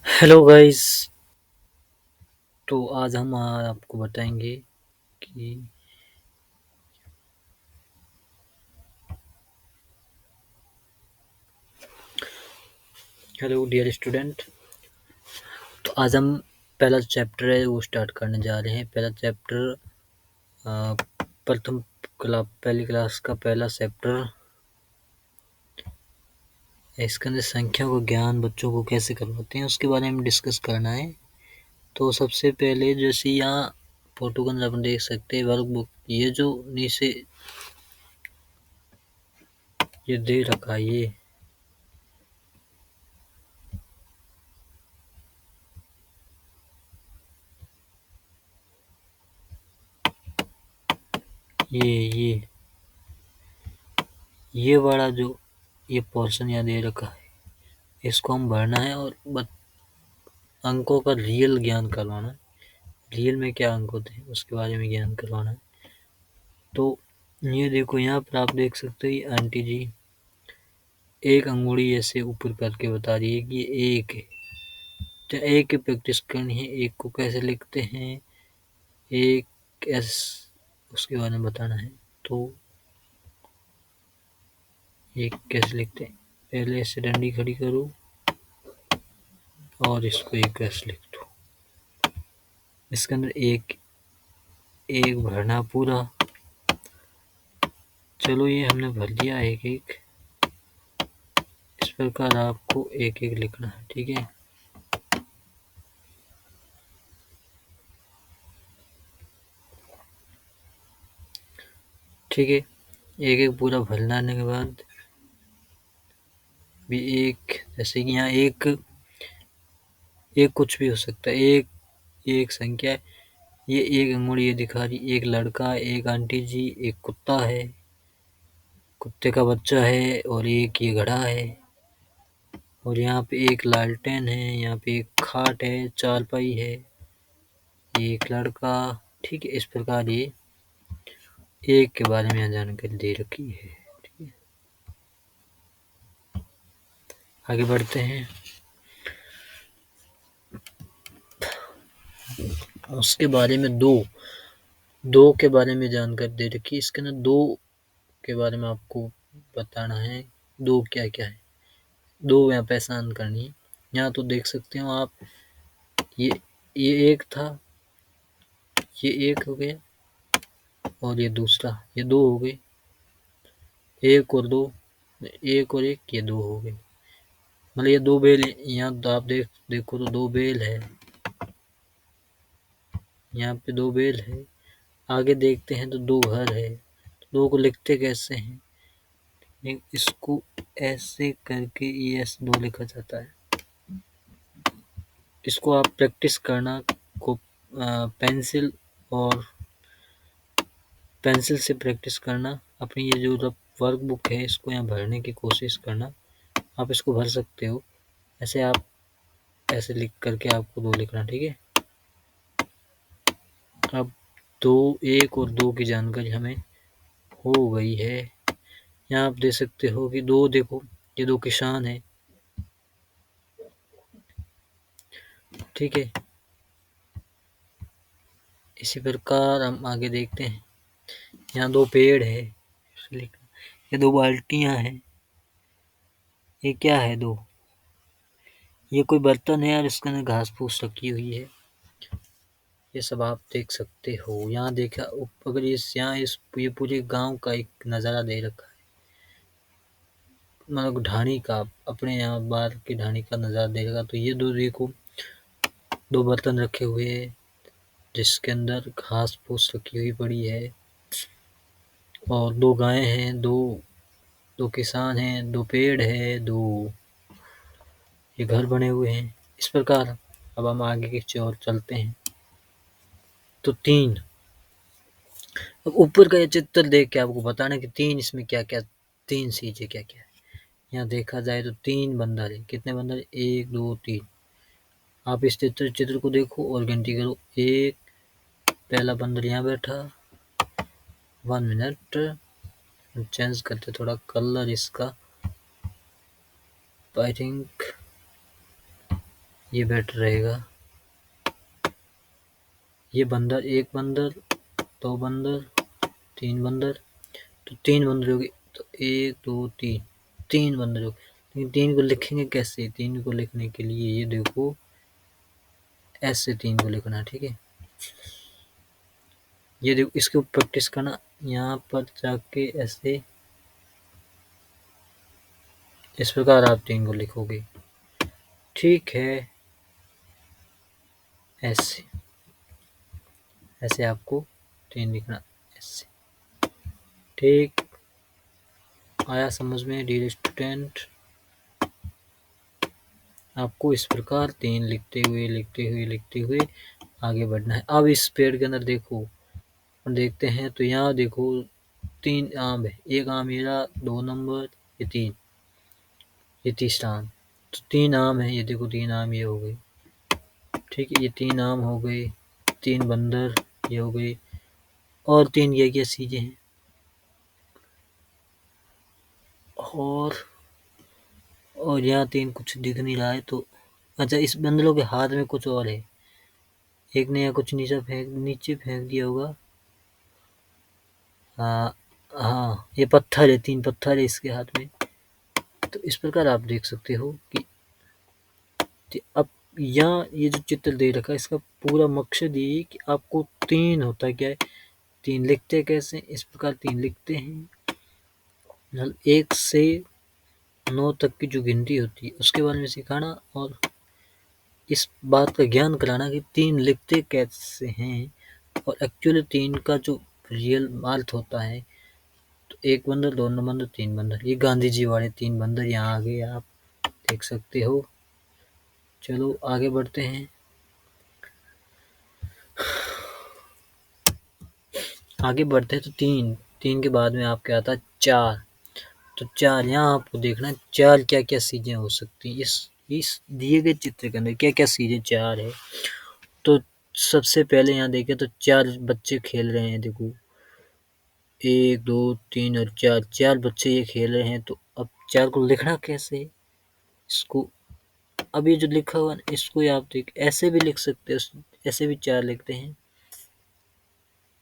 Hello guys. तो आज हम आपको बताएंगे कि हेलो डियर स्टूडेंट। तो आज हम पहला चैप्टर है वो स्टार्ट करने जा रहे हैं। पहला चैप्टर पहली क्लास का पहला चैप्टर है। इसके अंदर संख्या को ज्ञान बच्चों को कैसे करवाते हैं उसके बारे में डिस्कस करना है। तो सबसे पहले जैसे यहाँ फोटो के अंदर अपन देख सकते हैं वर्कबुक, ये जो नीचे ये दे रखा है ये ये वाला जो ये पोर्शन यहाँ दे रखा है, इसको हम भरना है और अंकों का रियल ज्ञान करवाना है। रियल में क्या अंक होते हैं उसके बारे में ज्ञान करवाना है। तो ये देखो यहाँ पर आप देख सकते हो आंटी जी एक अंगुली ऐसे ऊपर करके बता रही है कि ये एक है। तो एक की प्रैक्टिस करनी है। एक को कैसे लिखते हैं, एक एस, उसके बारे में बताना है। तो एक कैसे लिखते हैं, पहले ऐसे डंडी खड़ी करो और इसको एक ऐसे लिख दो। इसके अंदर एक एक भरना पूरा। चलो ये हमने भर दिया एक एक। इस प्रकार आपको एक एक लिखना है, ठीक है। ठीक है, एक एक पूरा भरने के बाद भी एक, जैसे कि यहाँ एक एक कुछ भी हो सकता है। एक एक संख्या है, ये एक अंगुली ये दिखा रही, एक लड़का है, एक आंटी जी, एक कुत्ता है, कुत्ते का बच्चा है और एक ये घड़ा है। और यहाँ पे एक लालटेन है, यहाँ पे एक खाट है, चारपाई है, ये एक लड़का। ठीक है, इस प्रकार ये एक के बारे में यहाँ जानकारी दे रखी है। ठीक है, आगे बढ़ते हैं। उसके बारे में दो दो के बारे में जानकारी दे रखी है। इसके अंदर दो के बारे में आपको बताना है। दो क्या क्या है, दो यहाँ पहचान करनी है। यहाँ तो देख सकते हो आप, ये ये एक था, ये एक हो गया और ये दूसरा, ये दो हो गए। एक और दो, एक और एक, ये दो हो गए। मतलब ये दो बेल, यहाँ तो आप देखो तो दो बेल है, यहाँ पे दो बेल है। आगे देखते हैं तो दो घर है। दो को लिखते कैसे हैं, इसको ऐसे करके ये ऐसे दो लिखा जाता है। इसको आप प्रैक्टिस करना को पेंसिल और पेंसिल से प्रैक्टिस करना। अपनी ये जो वर्कबुक है इसको यहाँ भरने की कोशिश करना। आप इसको भर सकते हो ऐसे, आप ऐसे लिख करके आपको दो लिखना, ठीक है। अब दो, एक और दो की जानकारी हमें हो गई है। यहाँ आप देख सकते हो कि दो, देखो ये दो किसान है, ठीक है। इसी प्रकार हम आगे देखते हैं। यहाँ दो पेड़ है, ये दो बाल्टियां हैं। ये क्या है, दो, ये कोई बर्तन है यार, इसके अंदर घास फूस रखी हुई है। ये सब आप देख सकते हो। यहाँ देखा, अगर इस यहाँ इस ये पूरे गांव का एक नज़ारा दे रखा है, मतलब ढाणी का, अपने यहाँ बाहर की ढाणी का नज़ारा दे रखा। तो ये दो देखो, दो बर्तन रखे हुए हैं जिसके अंदर घास फूस रखी हुई पड़ी है और दो गायें हैं, दो दो किसान हैं, दो पेड़ है, दो ये घर बने हुए हैं। इस प्रकार अब हम आगे की ओर चलते हैं। तो तीन, अब ऊपर का ये चित्र देख के आपको बताना कि तीन इसमें क्या क्या, तीन चीजें क्या क्या है। यहाँ देखा जाए तो तीन बंदर है। कितने बंदर है, एक दो तीन। आप इस चित्र को देखो और गिनती करो। एक, पहला बंदर यहाँ बैठा। 1 मिनट, चेंज करते थोड़ा कलर इसका। आई थिंक ये बेटर रहेगा। ये बंदर, एक बंदर, दो बंदर, तीन बंदर, तो तीन बंदर हो गए। तो एक दो तीन, तीन बंदर हो गए। लेकिन तीन को लिखेंगे कैसे? तीन को लिखने के लिए ये देखो, ऐसे तीन को लिखना है, ठीक है। ये देखो, इसके ऊपर प्रैक्टिस करना, यहाँ पर जाके ऐसे, इस प्रकार आप तीन को लिखोगे, ठीक है। ऐसे ऐसे आपको तीन लिखना, ऐसे, ठीक। आया समझ में डियर स्टूडेंट? आपको इस प्रकार तीन लिखते हुए आगे बढ़ना है। अब इस पेड़ के अंदर देखो, देखते हैं तो यहाँ देखो तीन आम है। एक आम ये रहा, 2 नंबर, ये 3, ये तीसरा आम। तो 3 आम है, ये देखो 3 आम ये हो गए, ठीक है। ये 3 आम हो गए, 3 बंदर ये हो गए, और 3 क्या चीजें हैं, और यहाँ 3 कुछ दिख नहीं रहा है। तो अच्छा, इस बंदरों के हाथ में कुछ और है। एक ने यहाँ कुछ नीचे फेंक दिया होगा। हाँ हाँ, ये पत्थर है, 3 पत्थर है इसके हाथ में। तो इस प्रकार आप देख सकते हो कि अब यहाँ ये जो चित्र दे रखा है, इसका पूरा मकसद ये है कि आपको 3 होता क्या है, 3 लिखते कैसे, इस प्रकार 3 लिखते हैं। 1 से 9 तक की जो गिनती होती है उसके बारे में सिखाना, और इस बात का ज्ञान कराना कि 3 लिखते कैसे हैं, और एक्चुअली 3 का जो रियल अर्थ होता है। तो 1 बंदर, 2 बंदर, 3 बंदर, ये गांधी जी वाले 3 बंदर यहाँ आगे आप देख सकते हो। चलो आगे बढ़ते हैं। आगे बढ़ते हैं तो 3 के बाद में आपके आता है 4। तो 4 यहाँ आपको देखना है, 4 क्या-क्या चीज़ें हो सकती हैं। इस दिए गए चित्र के अंदर क्या-क्या चीज़ें 4 है। तो सबसे पहले यहाँ देखें तो 4 बच्चे खेल रहे हैं, देखो 1 2 3 और 4, 4 बच्चे ये खेल रहे हैं। तो अब 4 को लिखना कैसे है? इसको, अब ये जो लिखा हुआ है इसको आप देख, ऐसे भी लिख सकते हो, ऐसे भी 4 लिखते हैं।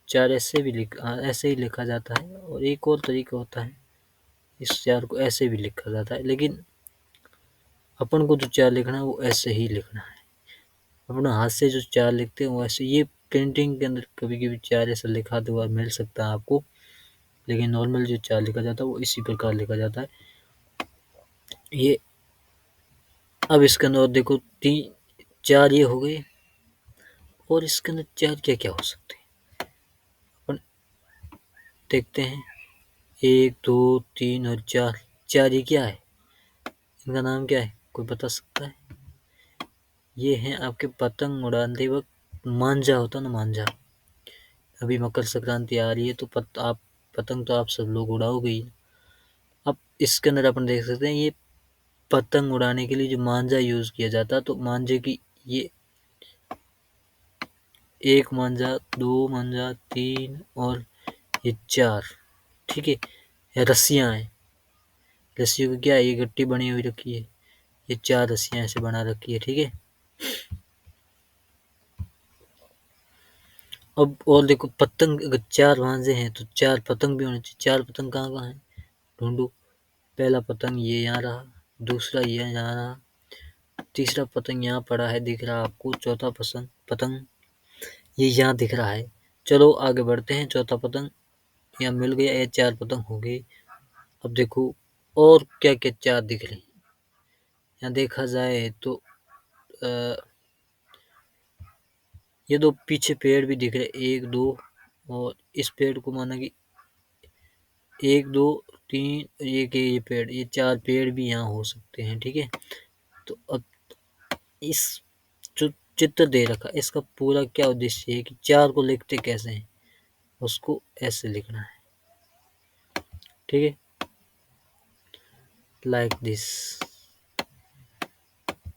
4 ऐसे भी ऐसे ही लिखा जाता है, और एक और तरीका होता है, इस 4 को ऐसे भी लिखा जाता है। लेकिन अपन को जो 4 लिखना है वो ऐसे ही लिखना है। अपना हाथ से जो 4 लिखते हैं वो ऐसे, ये प्रिंटिंग के अंदर कभी-कभी 4 ऐसा लिखा हुआ मिल सकता है आपको, लेकिन नॉर्मल जो 4 लिखा जाता है वो इसी प्रकार लिखा जाता है। ये अब इसके अंदर देखो 4 ये हो गए, और इसके अंदर 4 क्या-क्या हो सकते हैं अपन देखते हैं। 1 2 3 और 4, 4 ये क्या है, इनका नाम क्या है, कोई बता सकता है? ये हैं आपके पतंग उड़ाते वक्त मांझा होता है ना, मांझा। अभी मकर संक्रांति आ रही है तो आप पतंग तो आप सब लोग उड़ाओगे ही। अब इसके अंदर अपन देख सकते हैं, ये पतंग उड़ाने के लिए जो मांझा यूज किया जाता है, तो मांझे की ये 1 मांझा, 2 मांझा, 3 और ये 4, ठीक है। ये रस्सियां हैं, रस्सियों की क्या है, ये गट्टी बनी हुई रखी है, ये 4 रस्सियां ऐसे बना रखी है, ठीक है। अब और देखो, पतंग अगर 4 मांझे हैं तो 4 पतंग भी होने चाहिए। 4 पतंग कहाँ है, ढूंढो। पहला पतंग ये यहाँ रहा, दूसरा ये यहाँ रहा, तीसरा पतंग यहाँ पड़ा है दिख रहा आपको, चौथा पतंग ये यहाँ दिख रहा है। चलो आगे बढ़ते हैं। चौथा पतंग यहाँ मिल गया, ये 4 पतंग हो गए। अब देखो और क्या क्या 4 दिख रहे हैं। यहाँ देखा जाए तो ये 2 पीछे पेड़ भी दिख रहे, 1 2, और इस पेड़ को माना कि 1 2 3, ये पेड़, ये 4 पेड़ भी यहाँ हो सकते हैं, ठीक है। तो अब इस जो चित्र दे रखा है इसका पूरा क्या उद्देश्य है कि 4 को लिखते कैसे हैं, उसको ऐसे लिखना है, ठीक है, लाइक दिस।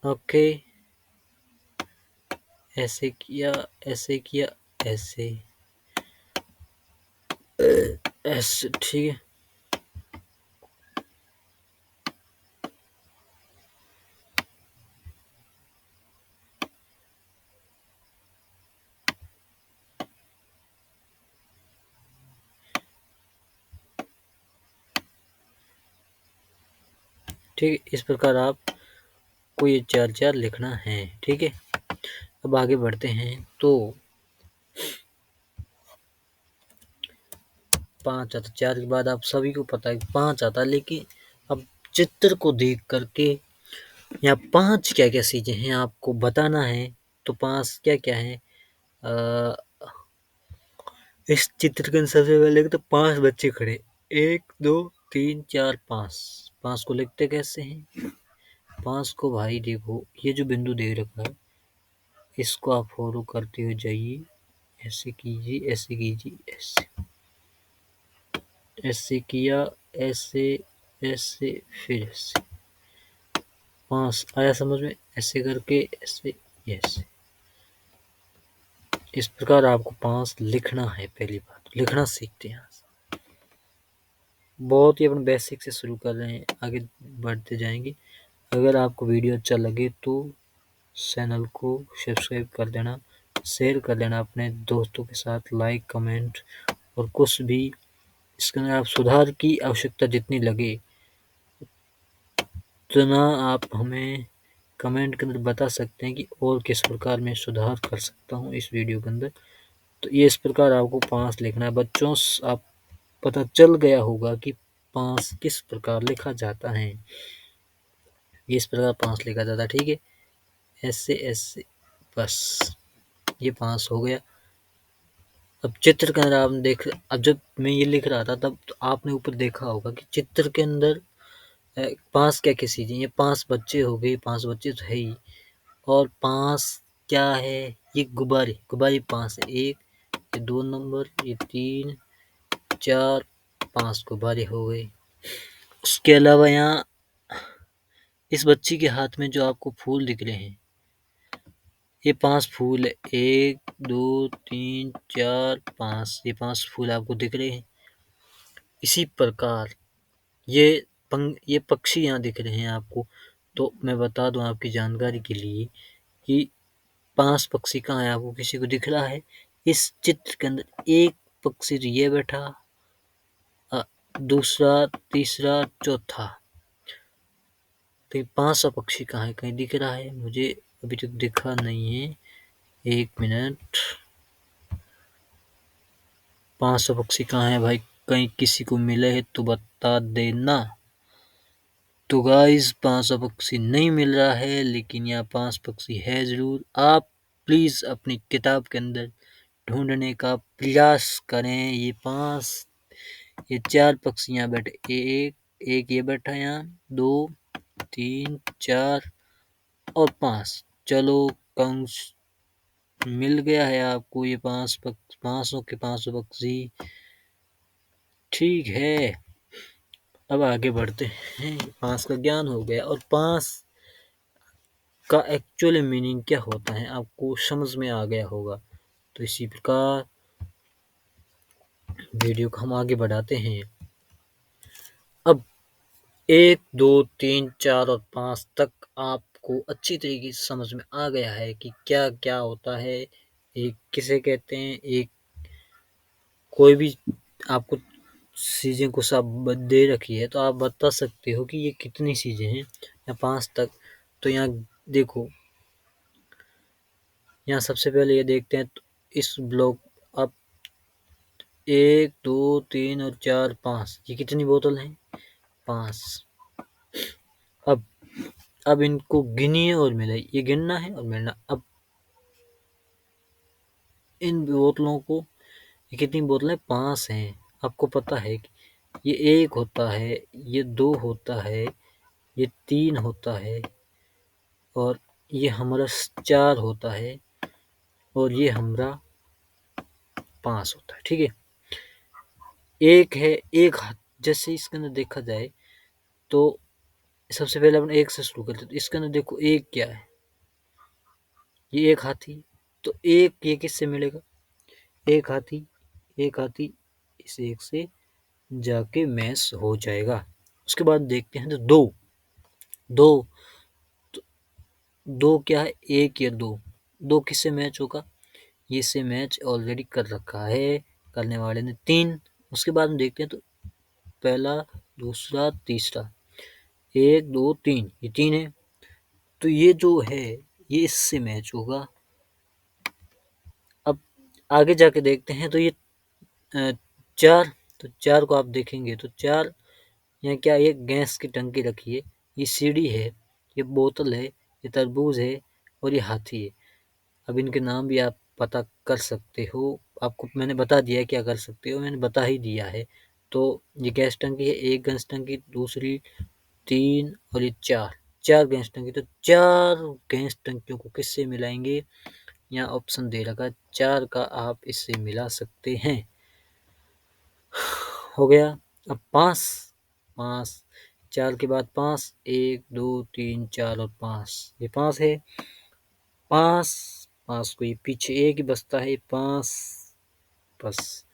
ओके, ऐसे किया, ऐसे किया, ऐसे, ऐसे, ठीक है। ठीक है, इस प्रकार आपको ये 4 लिखना है। ठीक है, अब आगे बढ़ते हैं। तो 5 आता, 4 के बाद आप सभी को पता है 5 आता, लेकिन अब चित्र को देख करके यहाँ 5 क्या क्या चीजें हैं आपको बताना है। तो 5 क्या क्या है, इस चित्र के अंदर सबसे पहले तो 5 बच्चे खड़े, 1 2 3 4 5। 5 को लिखते कैसे हैं? 5 को भाई देखो, ये जो बिंदु दे रखा है इसको आप फॉलो करते हुए जाइए, ऐसे कीजिए, ऐसे कीजिए, ऐसे ऐसे किया, ऐसे ऐसे, फिर ऐसे। 5 आया समझ में? ऐसे करके ऐसे, ऐसे। इस प्रकार आपको 5 लिखना है। पहली बात लिखना सीखते हैं। बहुत ही अपन बेसिक से शुरू कर रहे हैं, आगे बढ़ते जाएंगे। अगर आपको वीडियो अच्छा लगे तो चैनल को सब्सक्राइब कर देना, शेयर कर देना अपने दोस्तों के साथ, लाइक कमेंट, और कुछ भी इसके अंदर आप सुधार की आवश्यकता जितनी लगे उतना आप हमें कमेंट के अंदर बता सकते हैं कि और किस प्रकार मैं सुधार कर सकता हूँ इस वीडियो के अंदर। तो ये इस प्रकार आपको 5 लिखना है बच्चों। आप पता चल गया होगा कि 5 किस प्रकार लिखा जाता है। ये इस प्रकार 5 लिखा जाता है। ठीक है, ऐसे ऐसे, बस ये 5 हो गया। अब चित्र के अंदर आप देख, अब जब मैं ये लिख रहा था तब तो आपने ऊपर देखा होगा कि चित्र के अंदर 5 क्या क्या चीजें, ये 5 बच्चे हो गए, 5 बच्चे तो है ही, और 5 क्या है, ये गुब्बारे, गुब्बारे 5 है, 1, ये 2 नंबर, ये 3 4 5 गुब्बारे हो गए। उसके अलावा यहाँ इस बच्ची के हाथ में जो आपको फूल दिख रहे हैं, ये 5 फूल है, 1 2 3 4 5, ये 5 फूल आपको दिख रहे हैं। इसी प्रकार ये ये पक्षी यहाँ दिख रहे हैं आपको। तो मैं बता दूं आपकी जानकारी के लिए कि 5 पक्षी कहाँ है, आपको किसी को दिख रहा है? इस चित्र के अंदर एक पक्षी तो ये बैठा, दूसरा, तीसरा, चौथा। तो ये 5 पक्षी कहाँ है, कहीं दिख रहा है? मुझे अभी तक दिखा नहीं है, 1 मिनट। 5 पक्षी कहाँ है भाई? कहीं किसी को मिले है तो बता देना। तो गाइस 5 पक्षी नहीं मिल रहा है, लेकिन यहाँ 5 पक्षी है जरूर। आप प्लीज अपनी किताब के अंदर ढूंढने का प्रयास करें। ये 5, ये 4 पक्षी यहाँ बैठे, एक ये बैठा यहाँ, 2 3 4 और 5। चलो, कंस मिल गया है आपको ये 500 के 5 पक्षी। ठीक है, अब आगे बढ़ते हैं। 5 का ज्ञान हो गया, और 5 का एक्चुअल मीनिंग क्या होता है आपको समझ में आ गया होगा। तो इसी प्रकार वीडियो को हम आगे बढ़ाते हैं। अब 1 2 3 4 और 5 तक आपको अच्छी तरीके से समझ में आ गया है कि क्या क्या होता है, एक किसे कहते हैं। एक कोई भी आपको चीज़ें को सब दे रखी है तो आप बता सकते हो कि ये कितनी चीज़ें हैं, या 5 तक। तो यहाँ देखो, यहाँ सबसे पहले ये देखते हैं। तो इस ब्लॉक अब 1 2 3 और 4 5, ये कितनी बोतल हैं? 5। अब इनको गिनिए और मिलाइए, ये गिनना है और मिलना। अब इन बोतलों को, ये कितनी बोतलें? 5 हैं। आपको पता है कि ये 1 होता है, ये 2 होता है, ये 3 होता है, और ये हमारा 4 होता है, और ये हमारा 5 होता है। ठीक है, एक है, एक हाथ। जैसे इसके अंदर देखा जाए तो सबसे पहले अपन एक से शुरू करते हैं। तो इसके अंदर देखो, एक क्या है? ये एक हाथी। तो एक ये किससे मिलेगा? एक हाथी, एक हाथी इस एक से जाके मैच हो जाएगा। उसके बाद देखते हैं तो दो, दो, तो दो क्या है? एक या दो, दो किससे मैच होगा? ये से मैच ऑलरेडी कर रखा है करने वाले ने। 3। उसके बाद हम देखते हैं तो पहला, दूसरा, तीसरा, 1 2 3 ये 3 है, तो ये जो है ये इससे मैच होगा। अब आगे जाके देखते हैं तो ये 4, तो 4 को आप देखेंगे तो 4 यहाँ क्या, ये गैस की टंकी रखी है, ये सीढ़ी है, ये बोतल है, ये तरबूज है और ये हाथी है। अब इनके नाम भी आप पता कर सकते हो, आपको मैंने बता दिया है क्या कर सकते हो, मैंने बता ही दिया है। तो ये गैस टंकी है, एक गैस टंकी, दूसरी 3 और ये 4, 4 गैस टंकी। तो 4 गैस टंकियों को किससे मिलाएंगे, यहाँ ऑप्शन दे रखा है 4 का, आप इससे मिला सकते हैं। हो गया। अब 5, 5, 4 के बाद 5, 1 2 3 4 और 5, ये 5 है। 5, 5 को ये पीछे एक ही बचता है, 5। बस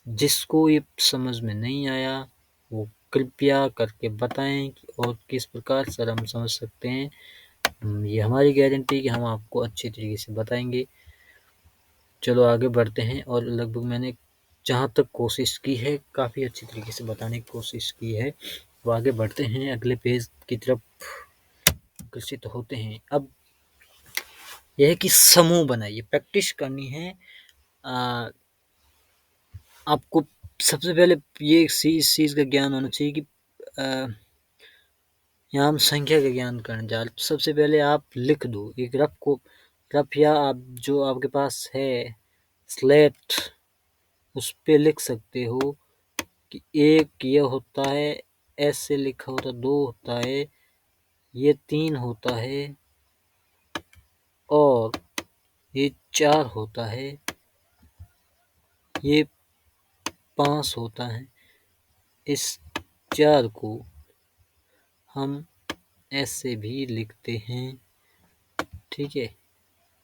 जिसको ये समझ में नहीं आया वो कृपया करके बताएं कि और किस प्रकार से हम समझ सकते हैं। ये हमारी गारंटी कि हम आपको अच्छी तरीके से बताएंगे। चलो आगे बढ़ते हैं, और लगभग मैंने जहाँ तक कोशिश की है काफ़ी अच्छी तरीके से बताने की कोशिश की है। तो आगे बढ़ते हैं, अगले पेज की तरफ अग्रसित होते हैं। अब यह है कि समूह बनाइए, प्रैक्टिस करनी है। आपको सबसे पहले ये इस चीज़ का ज्ञान होना चाहिए कि यहाँ हम संख्या का ज्ञान करने जा रहे हैं। तो सबसे पहले आप लिख दो एक रफ या आप जो आपके पास है स्लेट, उस पे लिख सकते हो कि एक ये होता है, ऐसे लिखा होता, 2 होता है, ये 3 होता है और ये 4 होता है, ये 5 होता है। इस 4 को हम ऐसे भी लिखते हैं, ठीक है,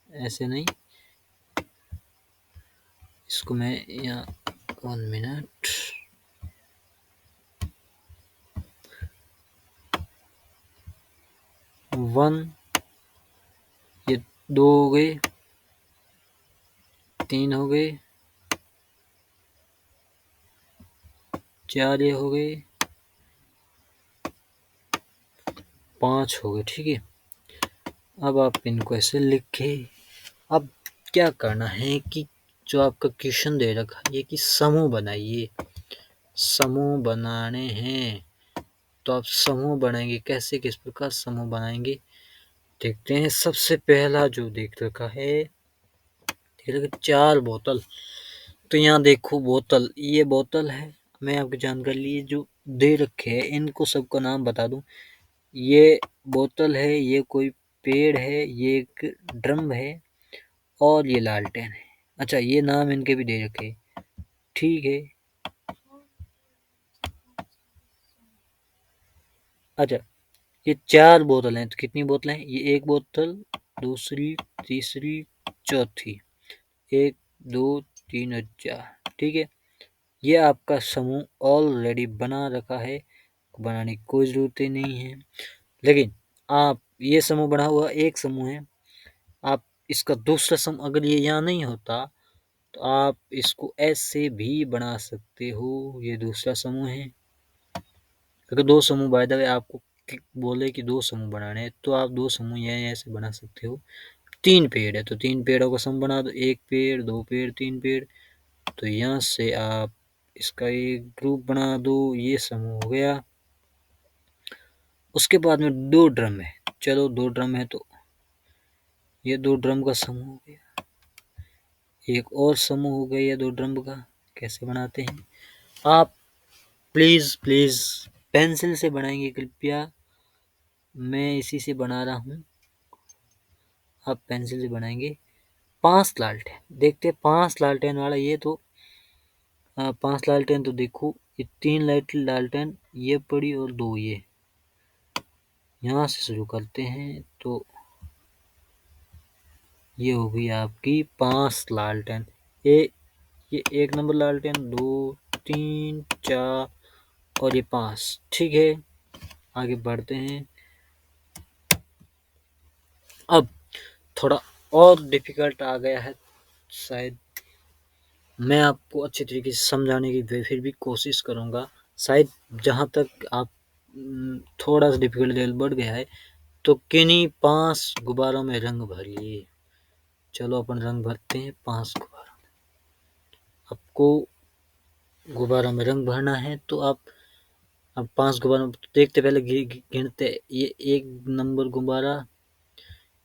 ऐसे नहीं, इसको मैं यहाँ 1 मिनट, वन, ये 2 हो गए, 3 हो गए, 4 ये हो गए, 5 हो गए, ठीक है। अब आप इनको ऐसे लिखे। अब क्या करना है कि जो आपका क्वेश्चन दे रखा है कि समूह बनाइए, समूह बनाने हैं, तो आप समूह बनाएंगे कैसे, किस प्रकार समूह बनाएंगे देखते हैं। सबसे पहला जो देख रखा है, देख रखा 4 बोतल, तो यहाँ देखो बोतल, ये बोतल है, मैं आपकी जानकारी लिए जो दे रखे हैं इनको सबका नाम बता दूं। ये बोतल है, ये कोई पेड़ है, ये एक ड्रम है और ये लालटेन है। अच्छा ये नाम इनके भी दे रखे, ठीक है। अच्छा ये 4 बोतल हैं, तो कितनी बोतलें हैं, ये एक बोतल, दूसरी, तीसरी, चौथी, 1 2 3 और 4, ठीक है। ये आपका समूह ऑलरेडी बना रखा है, बनाने की कोई ज़रूरत ही नहीं है। लेकिन आप ये समूह बना हुआ एक समूह है, आप इसका दूसरा समूह अगर ये यहाँ नहीं होता तो आप इसको ऐसे भी बना सकते हो, ये दूसरा समूह है। अगर 2 समूह बाय द वे आपको बोले कि 2 समूह बनाने हैं तो आप 2 समूह यहाँ ऐसे बना सकते हो। 3 पेड़ है तो 3 पेड़ों का समूह बना दो, 1 पेड़, 2 पेड़, 3 पेड़, तो यहाँ से आप इसका एक ग्रुप बना दो, ये समूह हो गया। उसके बाद में 2 ड्रम है, चलो 2 ड्रम है तो ये 2 ड्रम का समूह हो गया। एक और समूह हो गया 2 ड्रम का, कैसे बनाते हैं आप प्लीज़ प्लीज़ पेंसिल से बनाएंगे कृपया, मैं इसी से बना रहा हूँ, आप पेंसिल से बनाएंगे। 5 लालटेन देखते हैं, 5 लालटेन वाला ये तो 5 लालटेन, तो देखो ये 3 लालटेन ये पड़ी और 2 ये, यहाँ से शुरू करते हैं तो ये हो गई आपकी 5 लालटेन। ये 1 नंबर लालटेन, 2 3 4 और ये 5, ठीक है। आगे बढ़ते हैं। अब थोड़ा और डिफिकल्ट आ गया है, शायद मैं आपको अच्छे तरीके से समझाने की फिर भी कोशिश करूँगा। शायद जहाँ तक आप थोड़ा सा डिफिकल्टी लेवल बढ़ गया है। तो किन्हीं 5 गुब्बारों में रंग भरिए। चलो अपन रंग भरते हैं 5 गुब्बारों में। आपको गुब्बारों में रंग भरना है तो आप अब 5 गुब्बारों में देखते पहले गिनते। ये 1 नंबर गुब्बारा,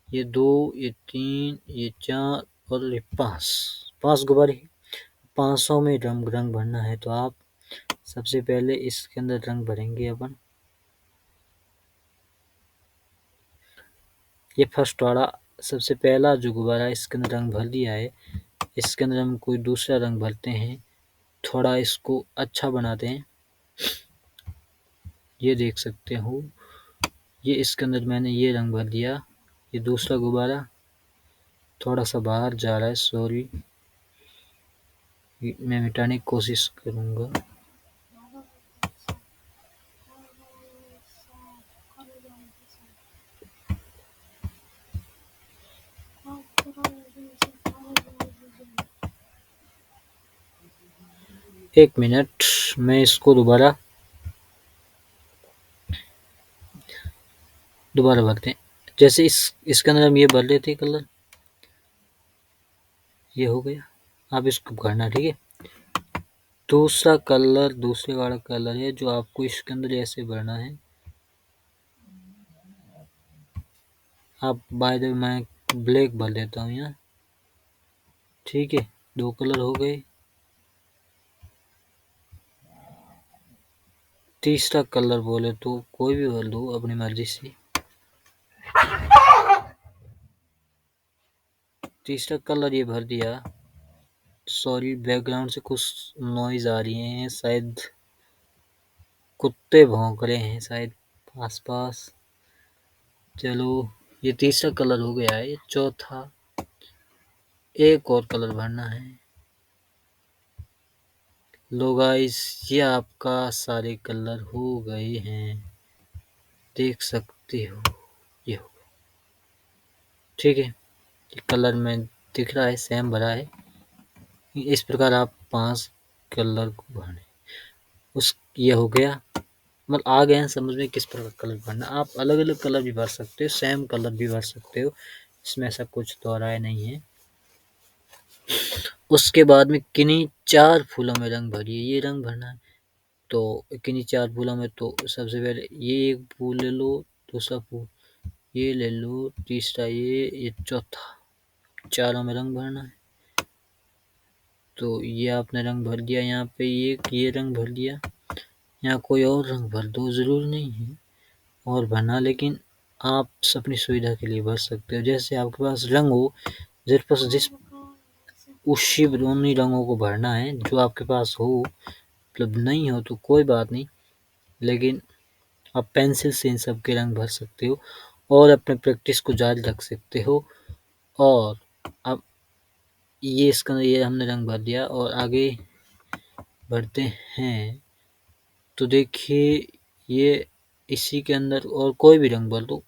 ये 2, ये 3, ये 4 और ये 5 गुब्बारे। 500 में रंग भरना है तो आप सबसे पहले इसके अंदर रंग भरेंगे अपन। ये फर्स्ट वाला सबसे पहला जो गुब्बारा है इसके अंदर रंग भर दिया है। इसके अंदर हम कोई दूसरा रंग भरते हैं, थोड़ा इसको अच्छा बनाते हैं। ये देख सकते हो, ये इसके अंदर मैंने ये रंग भर दिया। ये दूसरा गुब्बारा थोड़ा सा बाहर जा रहा है, सॉरी, मैं मिटाने की कोशिश करूँगा। एक मिनट, मैं इसको दोबारा भरते हैं। जैसे इसके अंदर हम ये भर लेते हैं कलर, ये हो गया। आप इसको भरना, ठीक है। दूसरा कलर, दूसरे वाला कलर है जो आपको इसके अंदर ऐसे भरना है। आप बाय द वे मैं ब्लैक भर देता हूँ यहाँ, ठीक है। 2 कलर हो गए। तीसरा कलर बोले तो कोई भी भर दो अपनी मर्जी से। तीसरा कलर ये भर दिया। सॉरी, बैकग्राउंड से कुछ नॉइज आ रही है, शायद कुत्ते भौंक रहे हैं शायद आसपास। चलो, ये तीसरा कलर हो गया है। चौथा, एक और कलर भरना है। लो गाइस, ये आपका सारे कलर हो गए हैं, देख सकते हो। ये हो, ठीक है। ये कलर में दिख रहा है, सेम भरा है। इस प्रकार आप 5 कलर को भरने। ये हो गया, मतलब आ गए हैं समझ में किस प्रकार कलर भरना। आप अलग अलग कलर भी भर सकते हो, सेम कलर भी भर सकते हो, इसमें ऐसा कुछ दोहराया नहीं है। उसके बाद में किन्हीं 4 फूलों में रंग भरिए। ये रंग भरना है तो किन्हीं 4 फूलों में, तो सबसे पहले ये एक फूल ले लो, दूसरा फूल ये ले लो, तीसरा ये चौथा, चारों में रंग भरना है। तो ये आपने रंग भर दिया। यहाँ पे ये रंग भर दिया। यहाँ कोई और रंग भर दो, ज़रूरी नहीं है और भरना, लेकिन आप अपनी सुविधा के लिए भर सकते हो जैसे आपके पास रंग हो। जिस उसी उन्हीं रंगों को भरना है जो आपके पास हो। मतलब नहीं हो तो कोई बात नहीं, लेकिन आप पेंसिल से इन सब के रंग भर सकते हो और अपने प्रैक्टिस को जारी रख सकते हो। और अब ये इसका ये हमने रंग भर दिया और आगे बढ़ते हैं। तो देखिए, ये इसी के अंदर और कोई भी रंग भर दो,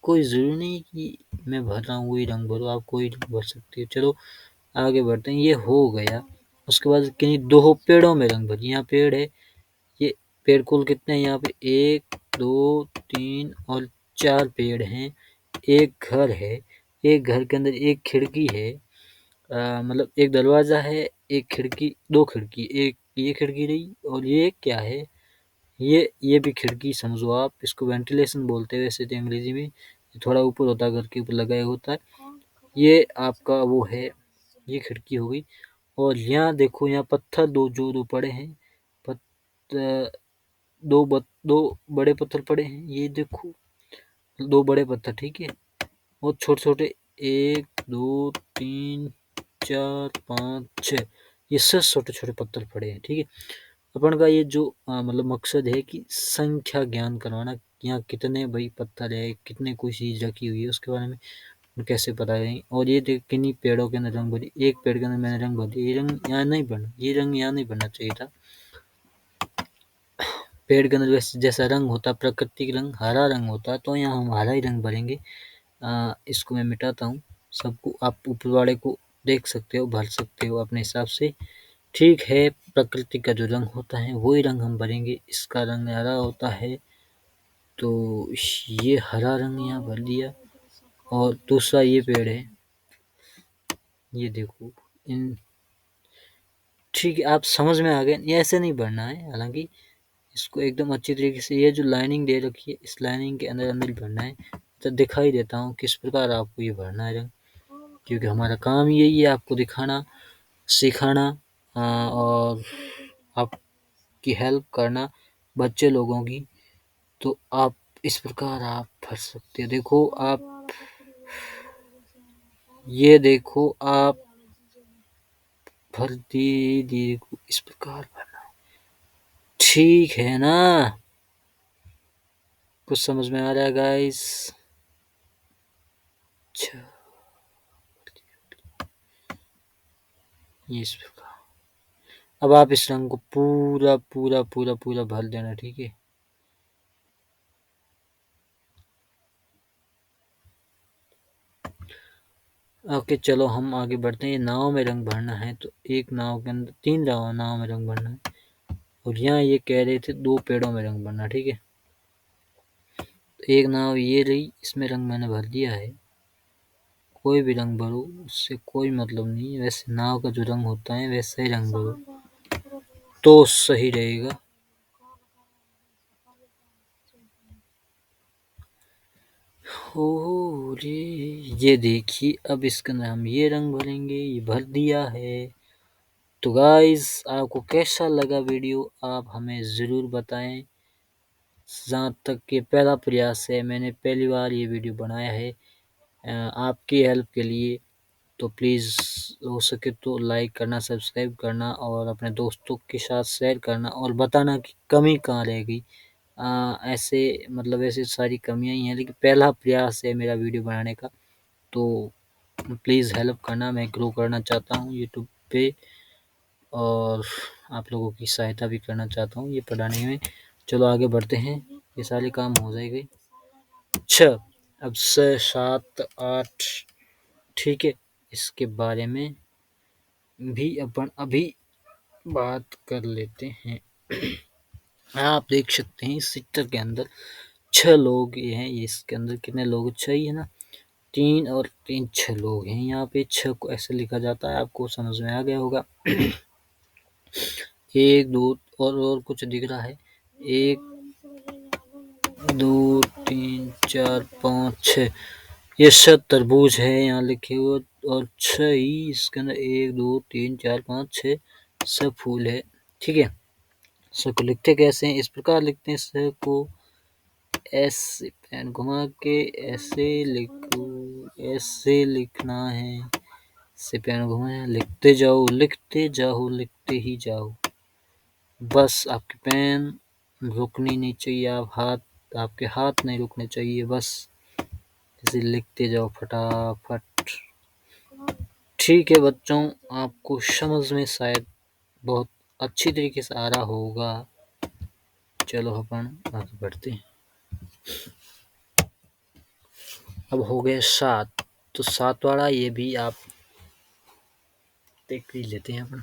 कोई ज़रूरी नहीं कि मैं भर रहा हूँ वही रंग भरो, आप कोई रंग भर सकते हो। चलो आगे बढ़ते हैं। ये हो गया। उसके बाद किन्हीं 2 पेड़ों में रंग भरिए। यहाँ पेड़ है, ये पेड़ कुल कितने हैं यहाँ पे? 1, 2, 3 और 4 पेड़ हैं। एक घर है, एक घर के अंदर एक खिड़की है, मतलब एक दरवाज़ा है, एक खिड़की, 2 खिड़की, एक ये खिड़की रही और ये क्या है? ये भी खिड़की समझो आप। इसको वेंटिलेशन बोलते हैं वैसे तो अंग्रेजी में। थोड़ा ऊपर होता है, घर के ऊपर लगाया होता है। ये आपका वो है, ये खिड़की हो गई। और यहाँ देखो, यहाँ पत्थर दो पड़े हैं। दो बड़े पत्थर पड़े हैं, ये देखो, 2 बड़े पत्थर, ठीक है। और छोटे छोटे 1, 2, 3, 4, 5, 6, ये सब छोटे छोटे पत्थर पड़े हैं, ठीक है। अपन का ये जो मतलब मकसद है कि संख्या ज्ञान करवाना। यहाँ कितने भाई पत्थर है, कितने कोई चीज़ रखी हुई है उसके बारे में कैसे पता है। और ये देख, किन्हीं पेड़ों के अंदर रंग भरी। एक पेड़ के अंदर मैंने रंग भर दिया। ये रंग यहाँ नहीं भरना, ये रंग यहाँ नहीं भरना चाहिए था। पेड़ के अंदर जैसा रंग होता है, प्राकृतिक रंग हरा रंग होता है, तो यहाँ हम हरा ही रंग भरेंगे। इसको मैं मिटाता हूँ। सबको आप ऊपर वाले को देख सकते हो, भर सकते हो अपने हिसाब से, ठीक है। प्रकृति का जो रंग होता है वही रंग हम भरेंगे। इसका रंग हरा होता है तो ये हरा रंग यहाँ भर दिया और दूसरा ये पेड़ है, ये देखो इन ठीक है, आप समझ में आ गए। ये ऐसे नहीं भरना है, हालांकि इसको एकदम अच्छी तरीके से ये जो लाइनिंग दे रखी है इस लाइनिंग के अंदर अंदर भरना है। तो दिखाई देता हूँ किस प्रकार आपको ये भरना है रंग, क्योंकि हमारा काम यही है आपको दिखाना, सिखाना और आपकी हेल्प करना बच्चे लोगों की। तो आप इस प्रकार आप भर सकते हैं। देखो आप, ये देखो आप भर दी इस प्रकार भरना, ठीक है ना? कुछ समझ में आ रहा है गाइस? अच्छा, ये इस प्रकार। अब आप इस रंग को पूरा पूरा पूरा पूरा भर देना, ठीक है? ओके, चलो हम आगे बढ़ते हैं। नाव में रंग भरना है, तो एक नाव के अंदर 3 नाव में रंग भरना है। और यहाँ ये कह रहे थे 2 पेड़ों में रंग भरना, ठीक है? तो एक नाव ये रही, इसमें रंग मैंने भर दिया है। कोई भी रंग भरो, उससे कोई मतलब नहीं है। वैसे नाव का जो रंग होता है वैसा ही रंग भरो तो सही रहेगा। हो रे, ये देखिए अब इसके अंदर हम ये रंग भरेंगे। ये भर दिया है। तो गाइस, आपको कैसा लगा वीडियो, आप हमें ज़रूर बताएं। जहाँ तक ये पहला प्रयास है, मैंने पहली बार ये वीडियो बनाया है आपकी हेल्प के लिए। तो प्लीज़ हो सके तो लाइक करना, सब्सक्राइब करना और अपने दोस्तों के साथ शेयर करना और बताना कि कमी कहाँ रह गई। ऐसे मतलब ऐसी सारी कमियां ही हैं, लेकिन पहला प्रयास है मेरा वीडियो बनाने का। तो प्लीज़ हेल्प करना, मैं ग्रो करना चाहता हूँ यूट्यूब पे और आप लोगों की सहायता भी करना चाहता हूँ ये पढ़ाने में। चलो आगे बढ़ते हैं, ये सारे काम हो जाएंगे। 6 अब 6 7 8, ठीक है? इसके बारे में भी अपन अभी बात कर लेते हैं। आप देख सकते हैं इस चित्र के अंदर 6 लोग ये हैं। इसके अंदर कितने लोग? 6 ही है ना, 3 और 3 6 लोग हैं। यहाँ पे 6 को ऐसे लिखा जाता है, आपको समझ में आ गया होगा। 1 2 और कुछ दिख रहा है? 1 2 3 4 5 6, ये 6 तरबूज है यहाँ लिखे हुए और 6 ही इसके अंदर 1 2 3 4 5 6 सब फूल है, ठीक है? स को लिखते कैसे हैं? इस प्रकार लिखते हैं। स को ऐसे पेन घुमा के ऐसे लिखो, ऐसे लिखना है। से पेन घुमाया, लिखते जाओ लिखते जाओ लिखते ही जाओ। बस आपकी पेन रुकनी नहीं चाहिए, आपके हाथ नहीं रुकने चाहिए, बस ऐसे लिखते जाओ फटाफट। ठीक है बच्चों, आपको समझ में शायद बहुत अच्छी तरीके से आ रहा होगा। चलो अपन आगे बढ़ते हैं। अब हो गए 7, तो 7 वाला ये भी आप देख ही लेते हैं अपन।